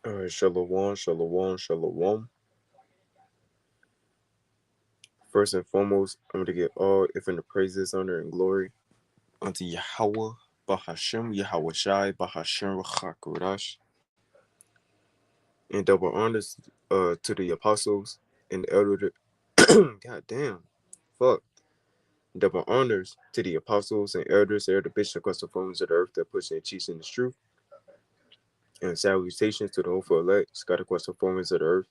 All right, shalom, shalom, shalom. First and foremost, I'm going to give all infinite praises, honor, and glory unto Yahweh, Bahashem, Yahweh Shai, Bahashem, Rachakodash, and double honors to the apostles and the elder. God damn, fuck. Double honors to the apostles and elders, elder bishops across the forms of the earth that push and teach in the truth. And salutations to the hopeful elect, scattered across the forms of the earth.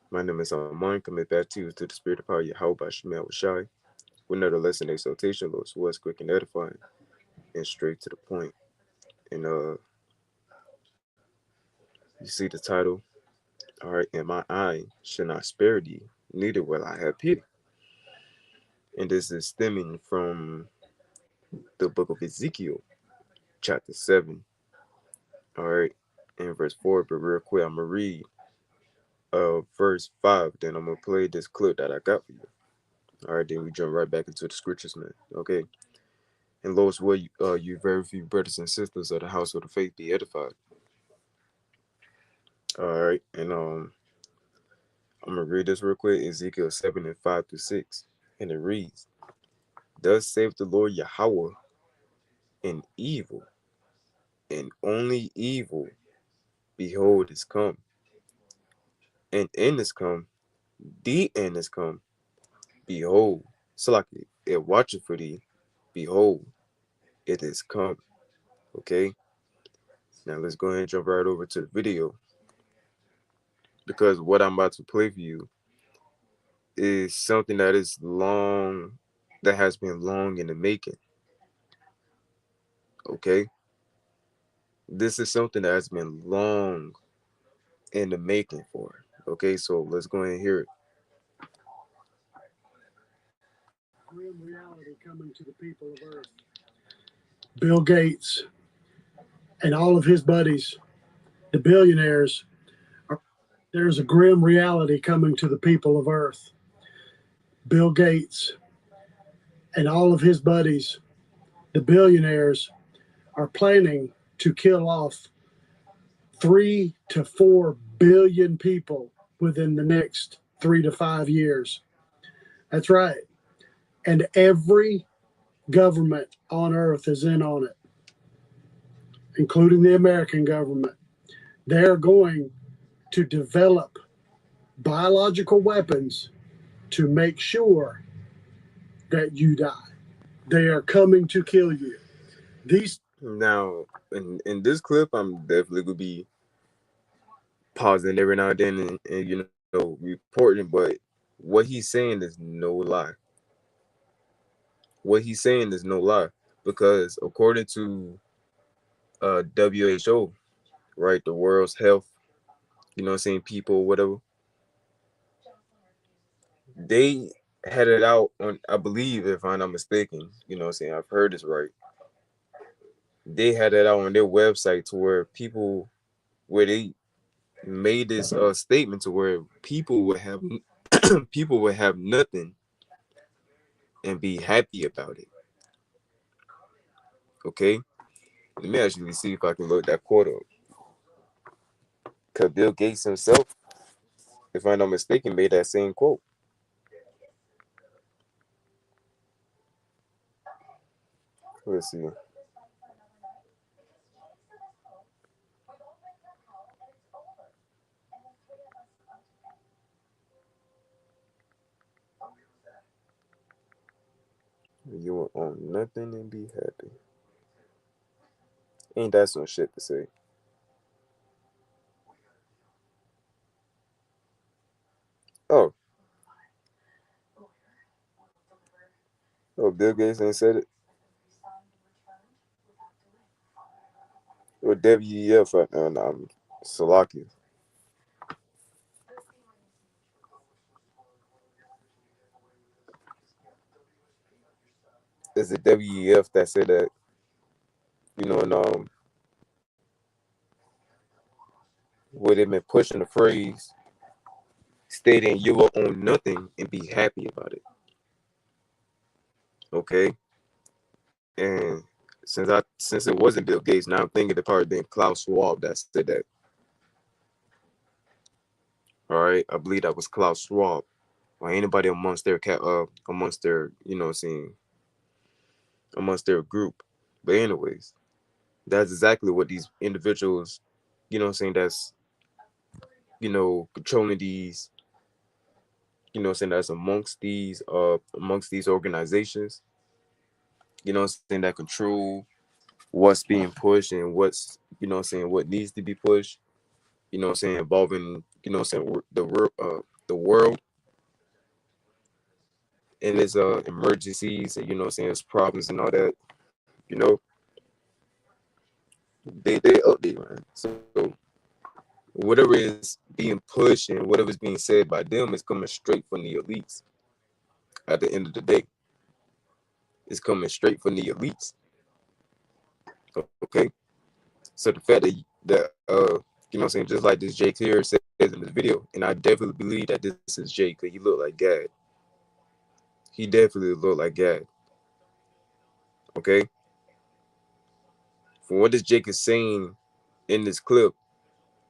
My name is Amon, coming back to you to the spirit of power, Yahweh, Bahashem, Shai. With another lesson exaltation, Lord, so what's quick and edifying and straight to the point. And you see the title, all right, and my eye shall not spare thee, neither will I have pity. And this is stemming from the book of Ezekiel, chapter 7, all right, and verse 4. But real quick, I'm gonna read verse 5, then I'm gonna play this clip that I got for you. All right, then we jump right back into the scriptures, man. Okay. And Lord's will you very few brothers and sisters of the household of faith be edified. All right, and I'm gonna read this real quick. Ezekiel 7 and 5 through 6. And it reads, Thus saith the Lord Yahweh, in evil, and only evil, behold is come. And end is come, the end is come. Behold, Salaki, it watcheth for thee. Behold, it is come. Okay? Now let's go ahead and jump right over to the video. Because what I'm about to play for you is something that has been long in the making. Okay? This is something that has been long in the making for. Okay, so let's go ahead and hear it. Grim reality coming to the people of Earth. Bill Gates and all of his buddies, the billionaires, there's a grim reality coming to the people of Earth. Bill Gates and all of his buddies, the billionaires, are planning to kill off 3 to 4 billion people within the next 3 to 5 years. That's right. And every government on earth is in on it, including the American government. They're going to develop biological weapons to make sure that you die. They are coming to kill you. These Now, in this clip, I'm definitely gonna be pausing every now and then and reporting, but what he's saying is no lie. What he's saying is no lie because according to WHO, right, the world's health, people, whatever, they had it out on, I believe, if I'm not mistaken, I've heard this right. They had it out on their website to where where they made this statement to where people would have people would have nothing and be happy about it. Okay, let me actually see if I can look that quote up. Cause Bill Gates himself, if I'm not mistaken, made that same quote. Let's see. You will own nothing and be happy. Ain't that some shit to say? Oh, Bill Gates ain't said it. Or WEF right now. Nah, I'm Salakia. It's the WEF that said that, and where they've been pushing the phrase stating you will own nothing and be happy about it. Okay? And since it wasn't Bill Gates, now I'm thinking it probably been Klaus Schwab that said that. All right, I believe that was Klaus Schwab or anybody amongst their amongst their group. But anyways, that's exactly what these individuals, that's controlling these, that's amongst these organizations, that control what's being pushed and what's, what needs to be pushed, involving, the world and its emergencies and its problems and all that, you know, they up there, man. So whatever is being pushed and whatever's being said by them is coming straight from the elites. At the end of the day, it's coming straight from the elites. Okay, so the fact that just like this Jake here says in this video, and I definitely believe that this is Jake because he looked like God. He definitely looked like God. Okay, from what this Jake is saying in this clip,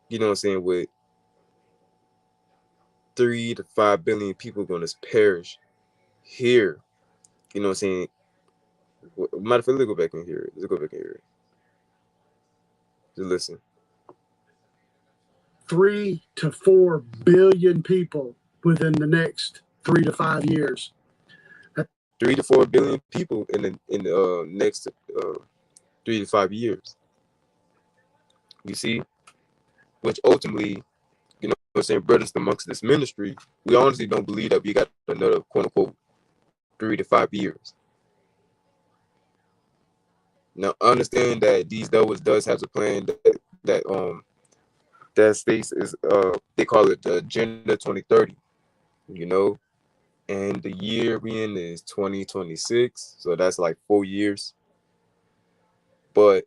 with 3 to 5 billion people going to perish here. Matter of fact, let's go back in here. Just listen. 3 to 4 billion people within the next 3 to 5 years. 3 to 4 billion people in the next 3 to 5 years. You see, which ultimately, brothers amongst this ministry, we honestly don't believe that we got another quote unquote 3 to 5 years. Now, understand that these devils does have a plan that states is they call it the Agenda 2030, and the year we in is 2026, so that's like 4 years. But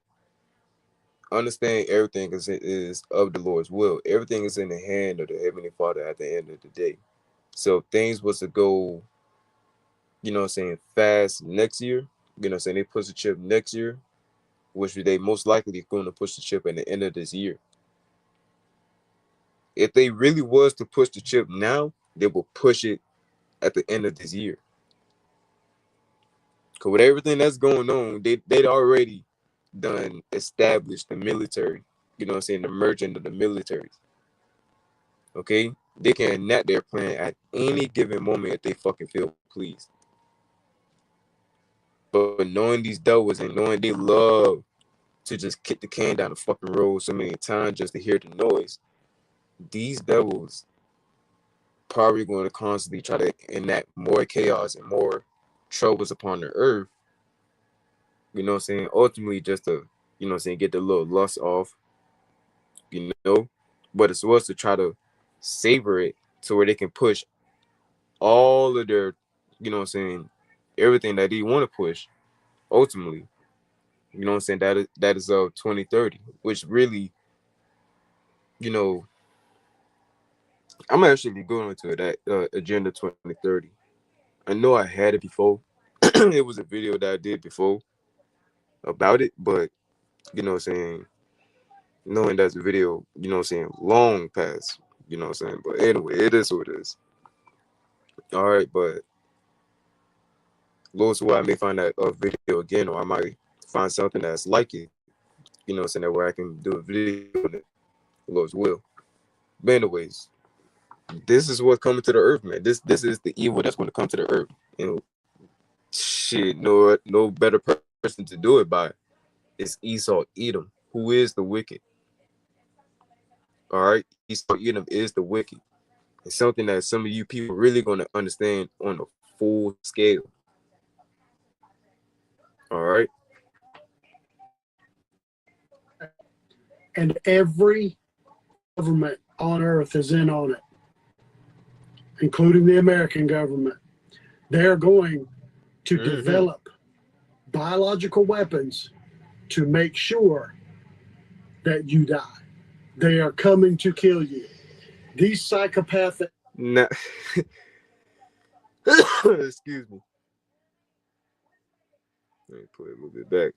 understand everything is of the Lord's will. Everything is in the hand of the Heavenly Father at the end of the day. So if things was to go, fast next year, they push the chip next year, which they most likely going to push the chip at the end of this year. If they really was to push the chip now, they will push it at the end of this year. Because with everything that's going on, they'd already done established the military, the merging of the militaries. Okay? They can enact their plan at any given moment if they fucking feel pleased. But knowing these devils and knowing they love to just kick the can down the fucking road so many times just to hear the noise, these devils probably going to constantly try to enact more chaos and more troubles upon the earth. Ultimately just to, get the little lust off, but it's supposed to try to savor it to where they can push all of their, everything that they want to push ultimately. That is 2030, which really, I'm actually going into that Agenda 2030. I know I had it before. It was a video that I did before about it, but knowing that's a video, long past, but anyway, it is what it is. All right, but Lord's will, I may find that video again, or I might find something that's like it, that where I can do a video on it. Lord's will. But anyways, this is what's coming to the earth, man. This is the evil that's going to come to the earth. Shit, no better person to do it by is Esau Edom, who is the wicked. All right, Esau Edom is the wicked. It's something that some of you people really going to understand on a full scale. All right. And every government on earth is in on it, including the American government. They're going to develop biological weapons to make sure that you die. They are coming to kill you. These psychopathic. Nah. Excuse me. Let me put it a little bit back.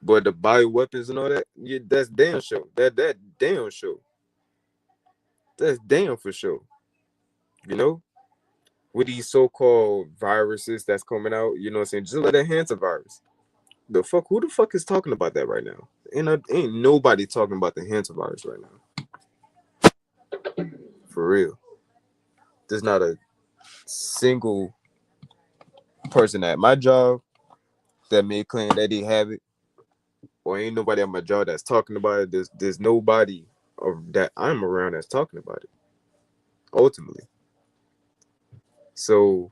But the bioweapons and all that, yeah, that's damn sure. That damn sure. That's damn for sure. You know, with these so-called viruses that's coming out, you know what I'm saying? Just like that hantavirus. The fuck, who the fuck is talking about that right now? Ain't nobody talking about the hantavirus right now. For real. There's not a single person at my job that may claim that they have it, or ain't nobody at my job that's talking about it. There's nobody that I'm around that's talking about it. Ultimately, so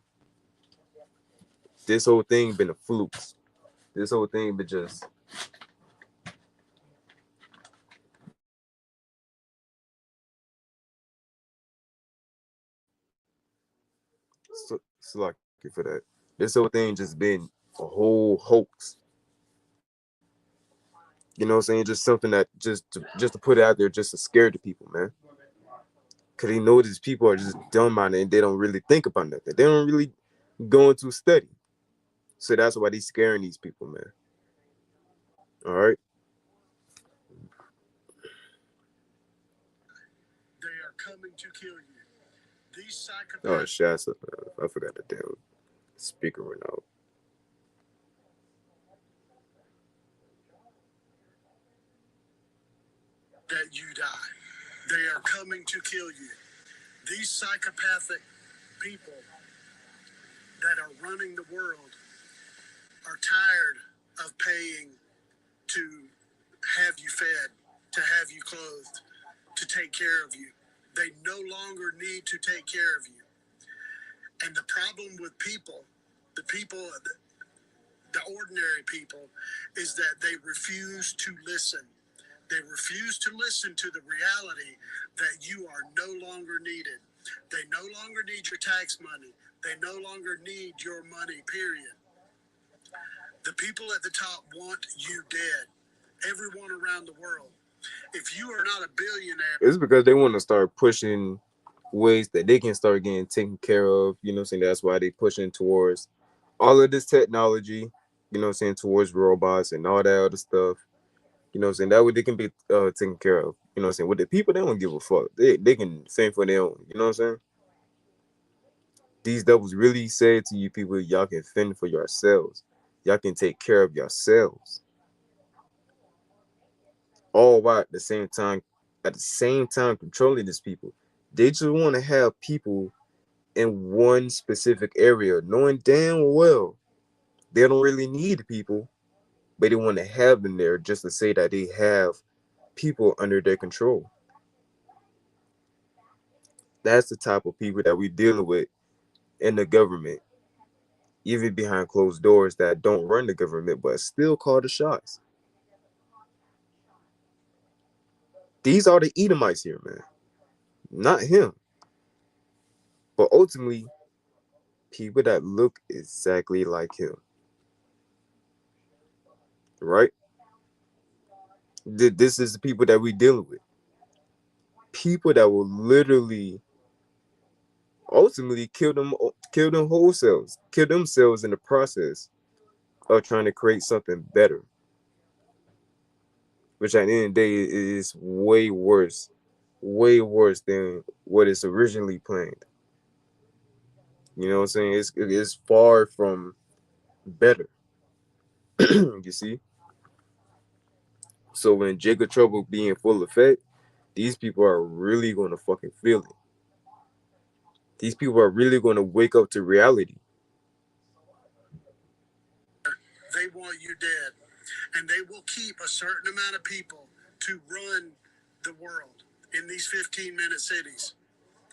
this whole thing been a fluke. This whole thing been just lucky for that. This whole thing just been a whole hoax. You know what I'm saying? Just something that just to put it out there, just to scare the people, man. Cause they know these people are just dumb minded and they don't really think about nothing. They don't really go into study. So that's why they scaring these people, man. All right. They are coming to kill you. These Oh psychopaths. shit! I forgot the damn speaker went out. That you die. They are coming to kill you. These psychopathic people that are running the world are tired of paying to have you fed, to have you clothed, to take care of you. They no longer need to take care of you. And the problem with people, the people, the ordinary people, is that they refuse to listen. They refuse to listen to the reality that you are no longer needed. They no longer need your tax money. They no longer need your money, period. The people at the top want you dead. Everyone around the world. If you are not a billionaire, It's because they want to start pushing ways that they can start getting taken care of. You know what I'm saying? That's why they pushing towards all of this technology, you know what I'm saying, towards robots and all that other stuff. You know what I'm saying? That way they can be taken care of. You know what I'm saying? With the people, they don't give a fuck. They can fend for their own. You know what I'm saying? These devils really said to you people, y'all can fend for yourselves. Y'all can take care of yourselves. All while at the same time controlling these people. They just want to have people in one specific area, knowing damn well they don't really need people, but they want to have them there just to say that they have people under their control. That's the type of people that we're dealing with in the government, even behind closed doors that don't run the government but still call the shots. These are the Edomites here, man. Not him. But ultimately, people that look exactly like him. Right? This is the people that we're dealing with. People that will literally ultimately kill them wholesales, kill themselves in the process of trying to create something better. Which at the end of the day is way worse than what is originally planned. You know what I'm saying? It's far from better. You see? So when Jacob Trouble be in full effect, these people are really gonna fucking feel it. These people are really gonna wake up to reality. they want you dead. And they will keep a certain amount of people to run the world in these 15-minute cities.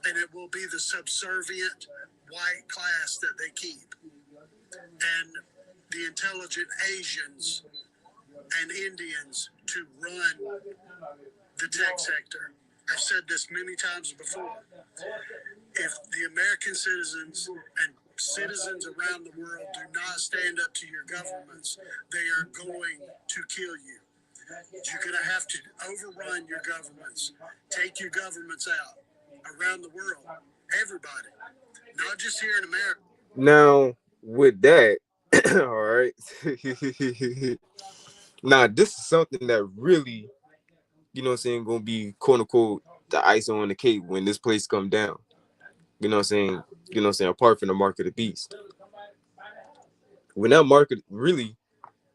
And it will be the subservient white class that they keep. And the intelligent Asians and Indians to run the tech sector. I've said this many times before. If the American citizens and citizens around the world do not stand up to your governments, they are going to kill you. You're going to have to overrun your governments, take your governments out around the world, everybody, not just here in America. Now, with that, all right. Now, this is something that really, you know what I'm saying, gonna be quote unquote the ice on the cake when this place come down. You know what I'm saying? You know what I'm saying? Apart from the mark of the beast. When that market really,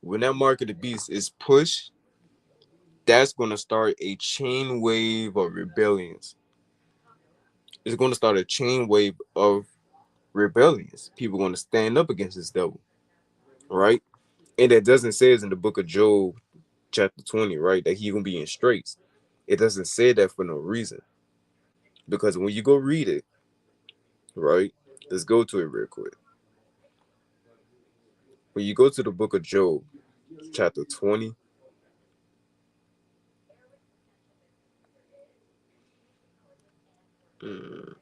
when that mark of the beast is pushed, that's gonna start a chain wave of rebellions. It's gonna start a chain wave of rebellions. People gonna stand up against this devil, right? And that doesn't say it's in the book of Job, chapter 20, right? That he gonna be in straits. It doesn't say that for no reason. Because when you go read it, right? Let's go to it real quick. When you go to the book of Job, chapter 20, let's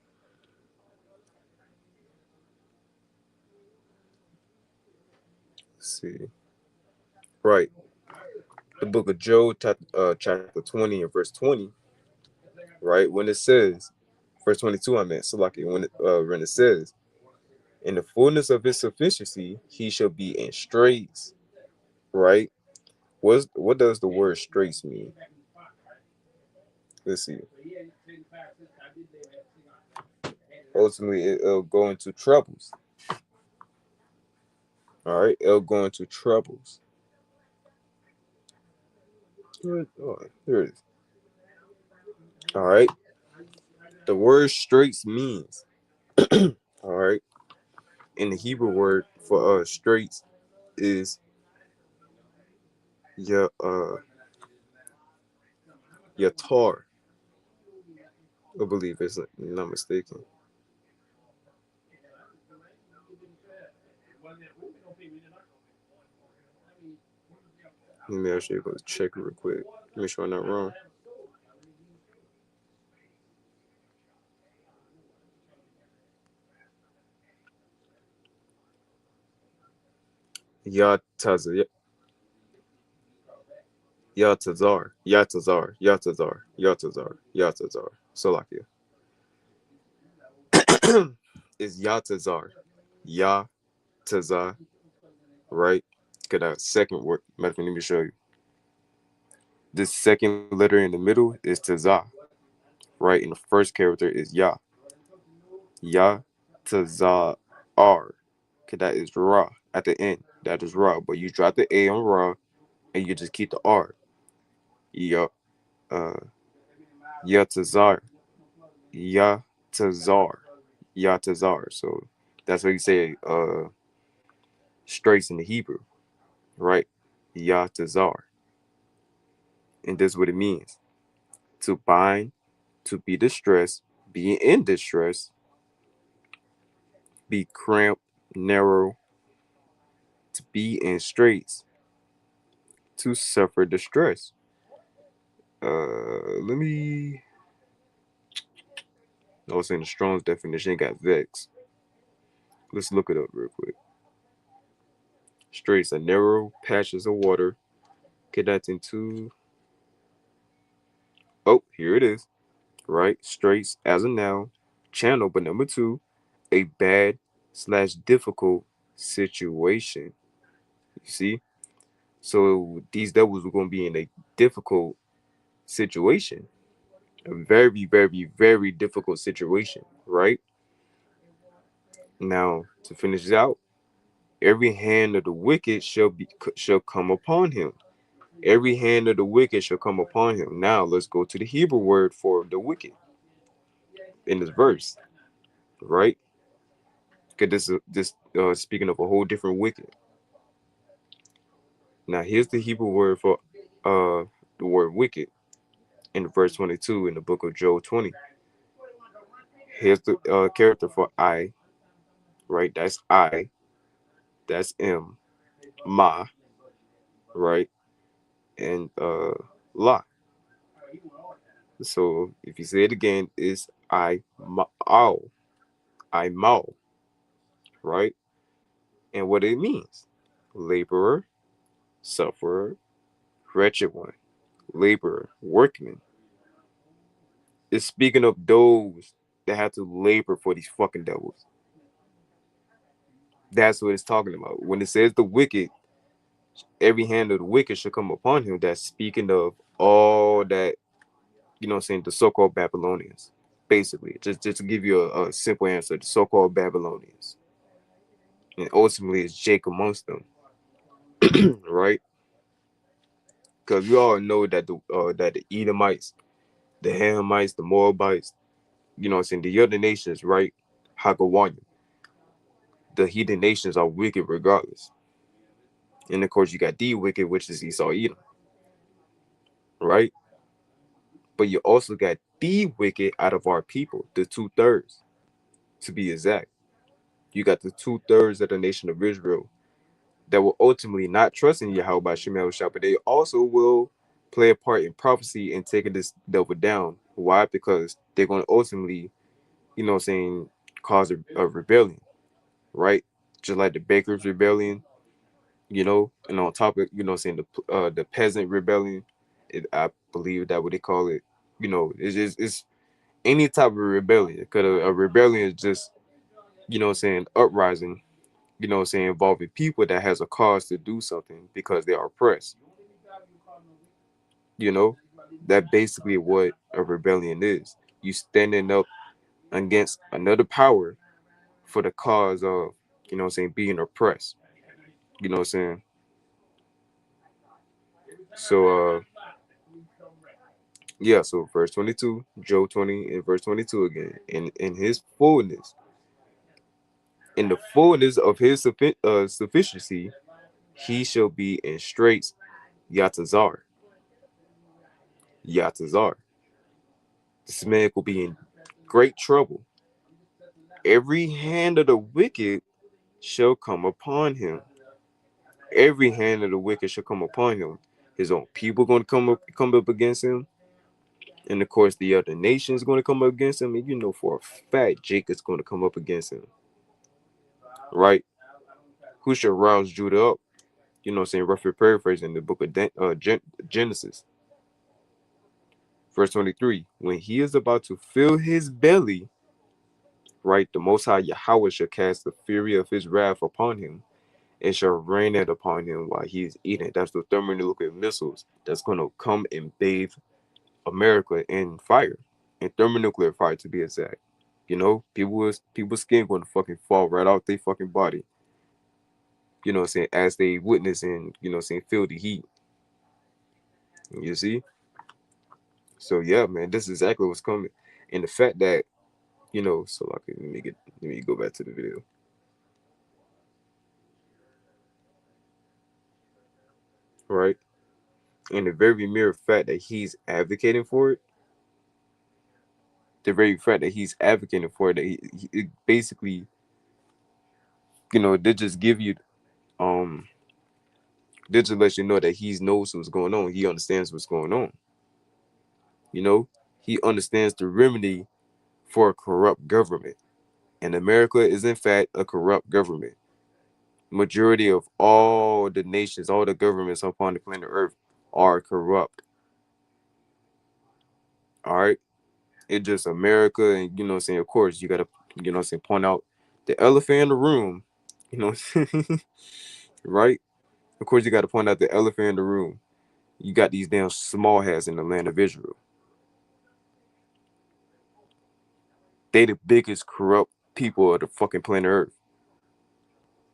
see. Right. The book of Job, chapter 20 and verse 20, right? When it says, verse 22, I meant, so like when it says, in the fullness of his sufficiency, he shall be in straits, right? What does the word straits mean? Let's see. Ultimately, it'll go into troubles. All right, it'll go into troubles. Oh, here it is. All right, the word straits means, all right, in the Hebrew word for straits is your yatar, I believe, it's not mistaken. Let me actually go check real quick. Make sure I'm not wrong. Yatazar, Yatazar. Salakia. Is Yatazar. Yatazar, right? Because that second word, matter of fact, let me show you. This second letter in the middle is Tazah, right? And the first character is Ya. Ya Tazar. Because that is Ra at the end. That is Ra. But you drop the A on Ra and you just keep the R. Ya, uh, Yatazar. Yatazar. Yatazar. So that's what you say straits in the Hebrew, right? Yatazar. And this is what it means. To bind, to be distressed, be in distress, be cramped, narrow, to be in straits, to suffer distress. Let me. I was saying the Strong's definition got vexed. Let's look it up real quick. Straits are narrow patches of water connecting to. Oh, here it is. Right? Straits as a noun. Channel, but number two, a bad slash difficult situation. You see? So these devils were going to be in a difficult situation, a very, very, very difficult situation, right? Now, to finish it out, every hand of the wicked shall come upon him. Every hand of the wicked shall come upon him. Now, let's go to the Hebrew word for the wicked in this verse, right? Because this speaking of a whole different wicked. Now, here's the Hebrew word for the word wicked in verse 22 in the book of Job 20. Here's the character for I, right? That's I. That's M. Ma, right? And La. So if you say it again, it's I ma ow. I mau, right? And what it means. Laborer, sufferer, wretched one, laborer, workman. It's speaking of those that have to labor for these fucking devils. That's what it's talking about. When it says the wicked every hand of the wicked shall come upon him. That's speaking of all that, saying, the so-called Babylonians. Basically, just to give you a simple answer, the so-called Babylonians. And ultimately it's Jake amongst them. Right? Because we all know that the Edomites, the Hamites, the Moabites, saying, the other nations, right? Hagawanya, the heathen nations are wicked regardless. And of course you got the wicked, which is Esau Edom, right? But you also got the wicked out of our people, the 2/3, to be exact. You got the 2/3 of the nation of Israel that will ultimately not trust in Yahweh by Shemuel Shah, but they also will play a part in prophecy and taking this devil down. Why? Because they're going to ultimately, cause a rebellion, right? Just like the Baker's rebellion, and on top of, the peasant rebellion, I believe that what they call it. It's any type of rebellion. Because a rebellion is just, uprising, involving people that has a cause to do something because they are oppressed. You know, that basically what a rebellion is. You standing up against another power for the cause of, being oppressed. You know what I'm saying? So yeah, so verse 22, Job 20 and verse 22 again. In his fullness, in the fullness of his sufficiency, he shall be in straits, Yatazar. Yatazar. This man will be in great trouble. Every hand of the wicked shall come upon him. Every hand of the wicked shall come upon him. His own people going to come up against him. And of course, the other nations going to come up against him. And you know for a fact, Jacob's going to come up against him. Right? Who shall rouse Judah up? Roughly paraphrasing the book of Genesis. Verse 23. When he is about to fill his belly, right, the Most High Yahweh shall cast the fury of his wrath upon him and shall rain it upon him while he is eating. That's the thermonuclear missiles that's going to come and bathe America in fire, in thermonuclear fire to be exact. People's skin going to fucking fall right out their fucking body. As they witness and, feel the heat. You see? So yeah, man, this is exactly what's coming. And the fact that, so like let me go back to the video. Right? And the very mere fact that he's advocating for it, the very fact that he's advocating for it, that he it basically, they just give you, they just let you know that he knows what's going on. He understands what's going on. He understands the remedy for a corrupt government. And America is in fact a corrupt government. Majority of all the nations, all the governments upon the planet Earth are corrupt. All right. It's just America, and of course you gotta, point out the elephant in the room. You know, right? Of course you gotta point out the elephant in the room. You got these damn small hats in the land of Israel. They the biggest corrupt people of the fucking planet Earth.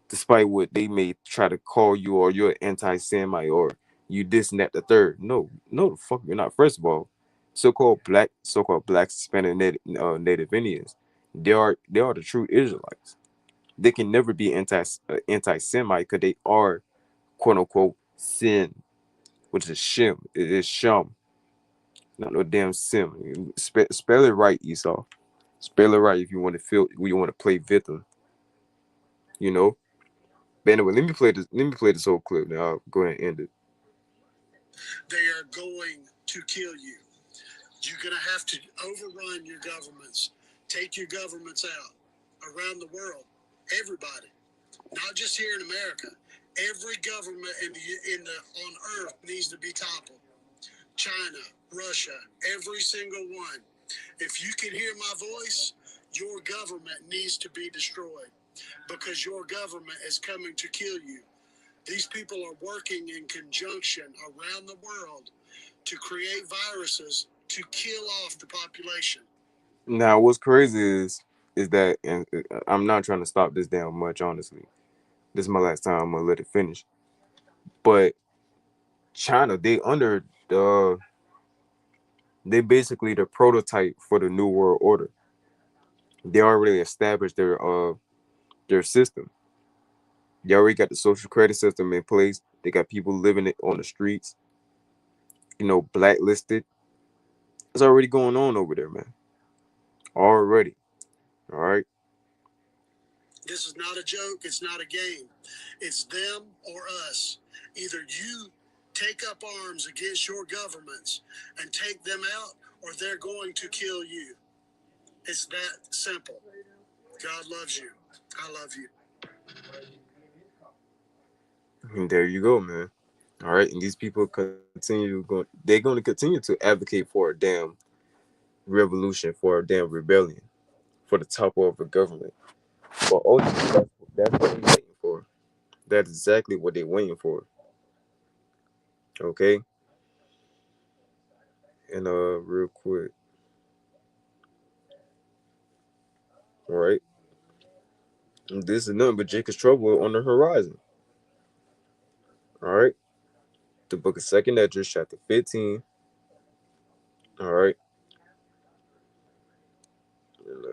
Despite what they may try to call you, or you're anti-Semite, or you this and that the third. No, the fuck you're not. First of all, so-called black, Hispanic, Native Indians, they are the true Israelites. They can never be anti-Semite because they are quote unquote sin, which is Shem. It is Shem, not no damn Sim. Spell it right, Esau. Spell it right if you want to feel. You want to play victim. You know. But anyway, let me play this. Let me play this whole clip. Now I'll go ahead and end it. They are going to kill you. You're going to have to overrun your governments. Take your governments out around the world. Everybody, not just here in America. Every government on Earth needs to be toppled. China, Russia, every single one. If you can hear my voice, your government needs to be destroyed because your government is coming to kill you. These people are working in conjunction around the world to create viruses to kill off the population. Now, what's crazy is that, and I'm not trying to stop this damn much, honestly. This is my last time. I'm gonna let it finish. But China, they basically the prototype for the new world order. They already established their system. They already got the social credit system in place. They got people living it on the streets, blacklisted. It's already going on over there, man. Already. All right. This is not a joke. It's not a game. It's them or us. Either you take up arms against your governments and take them out, or they're going to kill you. It's that simple. God loves you. I love you. And there you go, man. All right. And these people they're going to continue to advocate for a damn revolution, for a damn rebellion, for the topple of a government. But ultimately, that's what they're waiting for. That's exactly what they're waiting for. Okay. And real quick. All right. This is nothing but Jacob's trouble on the horizon. All right. The book of Second Esdras, chapter 15. All right. And,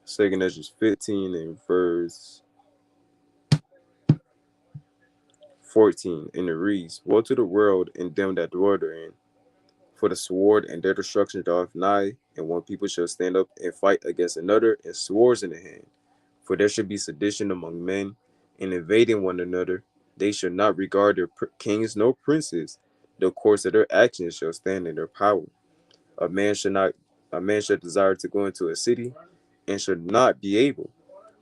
Second Esdras 15 and verse 14. And it reads, woe to the world and them that dwell therein. For the sword and their destruction doth nigh, and one people shall stand up and fight against another, and swords in the hand. For there shall be sedition among men, and invading one another. They shall not regard their kings nor princes. The course of their actions shall stand in their power. A man shall not, a man shall desire to go into a city, and shall not be able.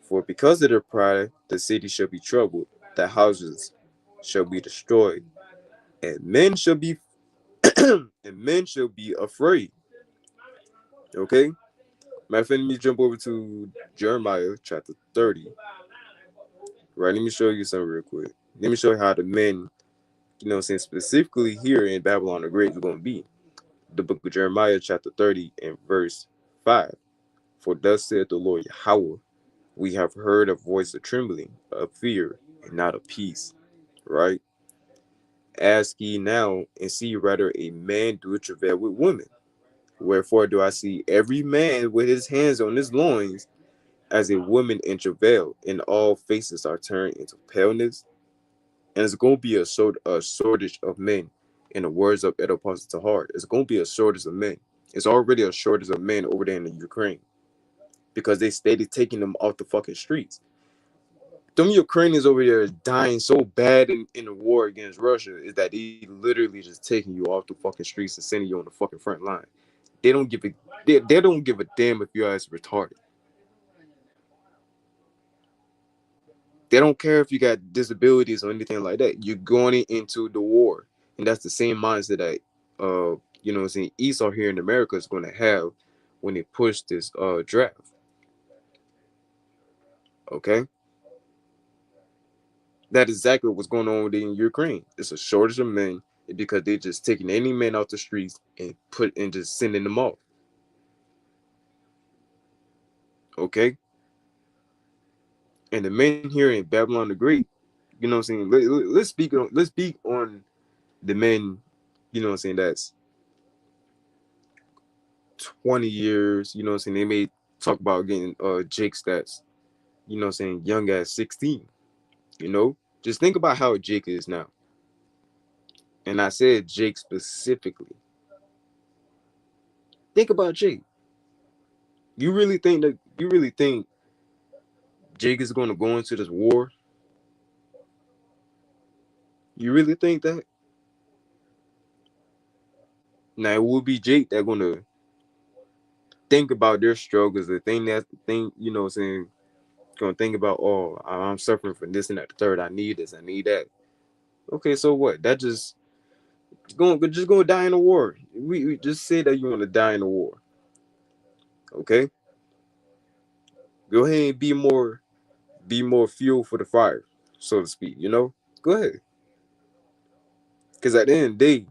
For because of their pride, the city shall be troubled, the houses shall be destroyed, and men shall be and men shall be afraid. Okay? Matter of fact, let me jump over to Jeremiah chapter 30. Right, let me show you something real quick. Let me show you how the men, saying specifically here in Babylon the Great is going to be. The book of Jeremiah chapter 30 and verse 5. For thus saith the Lord Yahweh, we have heard a voice of trembling, of fear, and not of peace. Right? Ask ye now, and see rather a man do travail with women. Wherefore do I see every man with his hands on his loins, as a woman in travail, and all faces are turned into paleness. And it's going to be a shortage of men. In the words of Edo Tahar, it's going to be a shortage of men. It's already a shortage of men over there in the Ukraine because they stayed taking them off the fucking streets. Them Ukrainians over there is dying so bad in the war against Russia is that they literally just taking you off the fucking streets and sending you on the fucking front line. They don't give a they don't give a damn if your ass retarded. They don't care if you got disabilities or anything like that. You're going into the war, and that's the same mindset that Esau here in America is going to have when they push this draft. Okay, that is exactly what's going on in Ukraine. It's a shortage of men because they're just taking any men off the streets and just sending them off. Okay, and the men here in Babylon the Great, let's speak on the men, that's 20 years, they may talk about getting Jake's that's, young as 16, you know? Just think about how Jake is now. And I said Jake specifically. Think about Jake. You really think Jake is gonna go into this war? You really think that? Now it will be Jake that gonna think about their struggles, gonna think about, oh, I'm suffering from this and that, the third, I need this, I need that. Okay, so what? That just gonna die in a war. We just say that you want to die in a war. Okay? Go ahead and be more fuel for the fire, so to speak. Go ahead, because at the end of the day,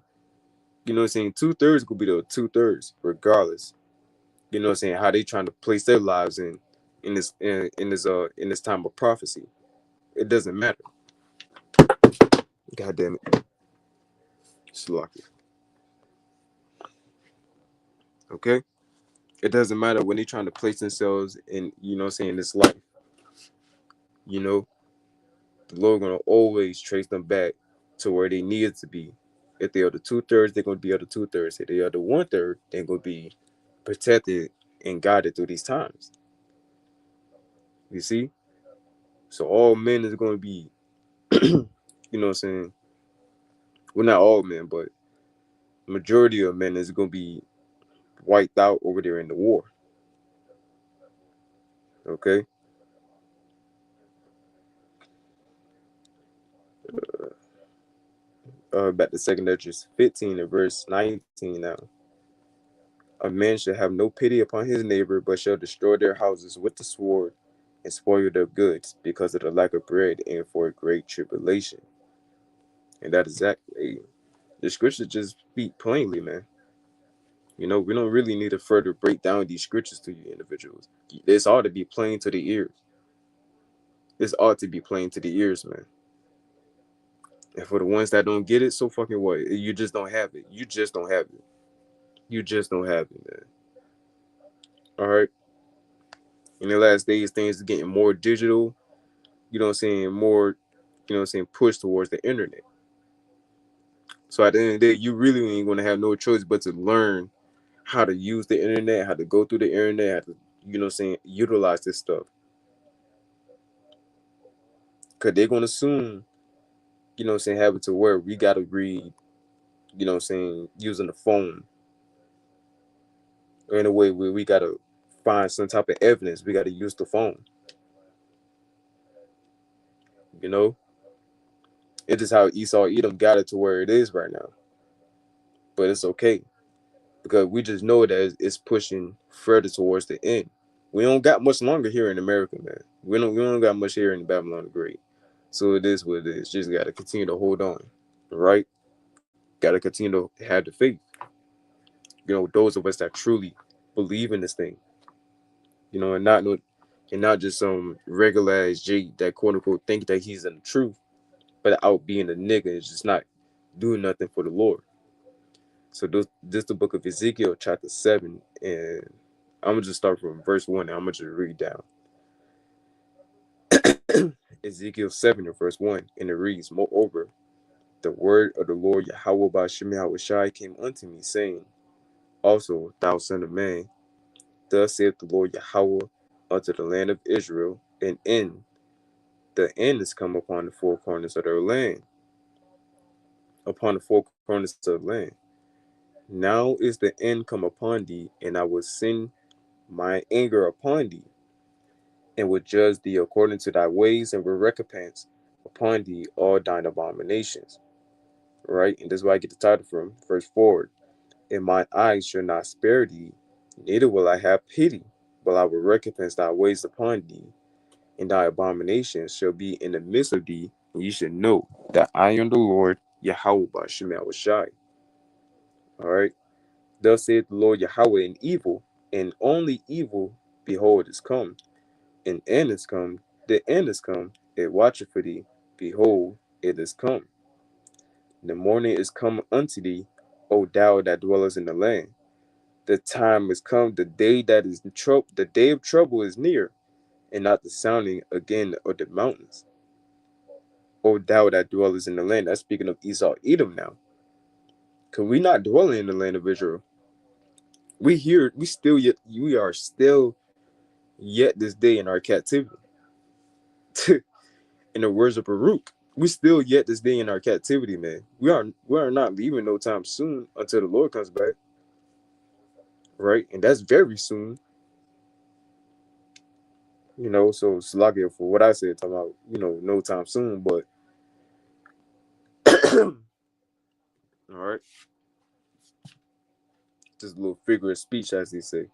2/3 could be the 2/3 regardless. How they trying to place their lives in this time of prophecy. It doesn't matter. God damn it, Slocky. Okay, it doesn't matter when they trying to place themselves in this life. You know, the Lord gonna always trace them back to where they needed to be. If they are the 2/3, they're gonna be the 2/3. If they are the 1/3, they're gonna be protected and guided through these times. You see? So all men is gonna be, well, not all men, but majority of men is gonna be wiped out over there in the war. Okay? Back to 2 Esdras 15 and verse 19 now. A man shall have no pity upon his neighbor, but shall destroy their houses with the sword and spoil their goods because of the lack of bread and for a great tribulation. And that exactly, the scriptures just speak plainly, man. We don't really need to further break down these scriptures to you individuals. This ought to be plain to the ears. This ought to be plain to the ears, man. And for the ones that don't get it, so fucking what? You just don't have it. You just don't have it. You just don't have it, man. All right. In the last days, things are getting more digital. More, pushed towards the internet. So at the end of the day, you really ain't gonna have no choice but to learn how to use the internet, how to go through the internet, how to, utilize this stuff. Cause they're gonna soon, have it to where we gotta read, using the phone. Or in a way where we gotta find some type of evidence. We gotta use the phone. You know? It is how Esau Edom got it to where it is right now. But it's okay. Because we just know that it's pushing further towards the end. We don't got much longer here in America, man. We don't got much here in Babylon the Great. So it is what it is. Just gotta continue to hold on. Right? Gotta continue to have the faith. Those of us that truly believe in this thing. And not just some regular ass G that quote unquote think that he's in the truth, but out being a nigga is just not doing nothing for the Lord. So this the book of Ezekiel chapter 7, and I'm gonna just start from verse 1 and I'm gonna just read down. Ezekiel 7 and verse 1, and it reads, Moreover, the word of the Lord Yahweh by Shemi Hawashai came unto me, saying, Also, thou son of man, thus saith the Lord Yahweh unto the land of Israel, and the end is come upon the four corners of their land, upon the four corners of the land. Now is the end come upon thee, and I will send my anger upon thee, and will judge thee according to thy ways, and will recompense upon thee all thine abominations. Right? And this is where I get the title from, verse 4. And mine eyes shall not spare thee, neither will I have pity, but I will recompense thy ways upon thee, and thy abominations shall be in the midst of thee, and ye should know that I am the Lord Yahweh by Shema Shai. All right. Thus saith the Lord Yahweh, in evil, and only evil, behold, is come, and end is come, the end is come, it watcheth for thee, behold, it is come. The morning is come unto thee, O thou that dwellest in the land. The time is come, the day that is trouble, the day of trouble is near, and not the sounding again of the mountains. O thou that dwellest in the land. That's speaking of Esau Edom now. Because we not dwelling in the land of Israel. We are still yet this day in our captivity. In the words of Baruch, we still yet this day in our captivity, man. We are not leaving no time soon until the Lord comes back. Right? And that's very soon. So Salakia for what I said, talking about, no time soon, but all right. Just a little figure of speech, as they say.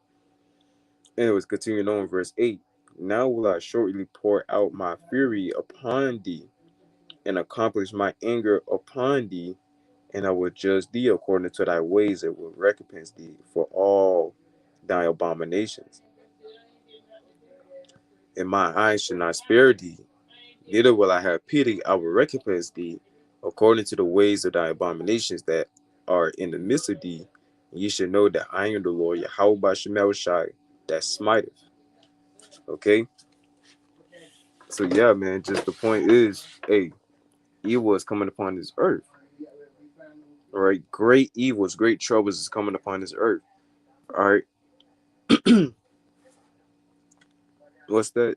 Anyways, continuing on, verse 8. Now will I shortly pour out my fury upon thee, and accomplish my anger upon thee, and I will judge thee according to thy ways, and will recompense thee for all thy abominations. And my eyes shall not spare thee, neither will I have pity. I will recompense thee according to the ways of thy abominations that are in the midst of thee. And ye shall know that I am the Lord, Yahweh Bashem Shai, that smiteth. Okay? So yeah, man, just the point is, hey, evil is coming upon this earth. All right, great evils, great troubles is coming upon this earth. All right, what's that?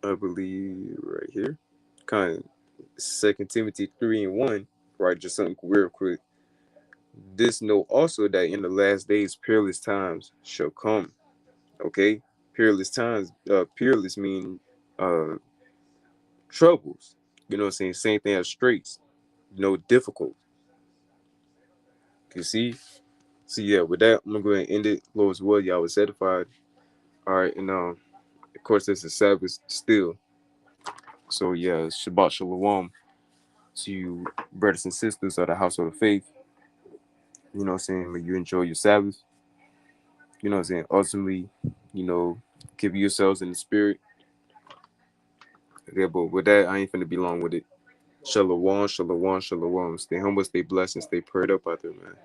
I believe right here, kind of 2 Timothy 3:1. Right, just something real quick. This know also that in the last days peerless times shall come. Okay, peerless times. Peerless mean troubles. You know what I'm saying? Same thing as straits. Difficult. You see? So yeah, with that, I'm gonna go ahead and end it. Lord's will, y'all was edified. All right, and of course, this is Sabbath still. So yeah, Shabbat Shalom to you, brothers and sisters of the household of faith. You know what I'm saying? When you enjoy your Sabbath, you know what I'm saying? Ultimately, keep yourselves in the spirit. Okay, but with that, I ain't finna be long with it. Shalom, shalom, shalom. Stay humble, stay blessed, and stay prayed up out there, man.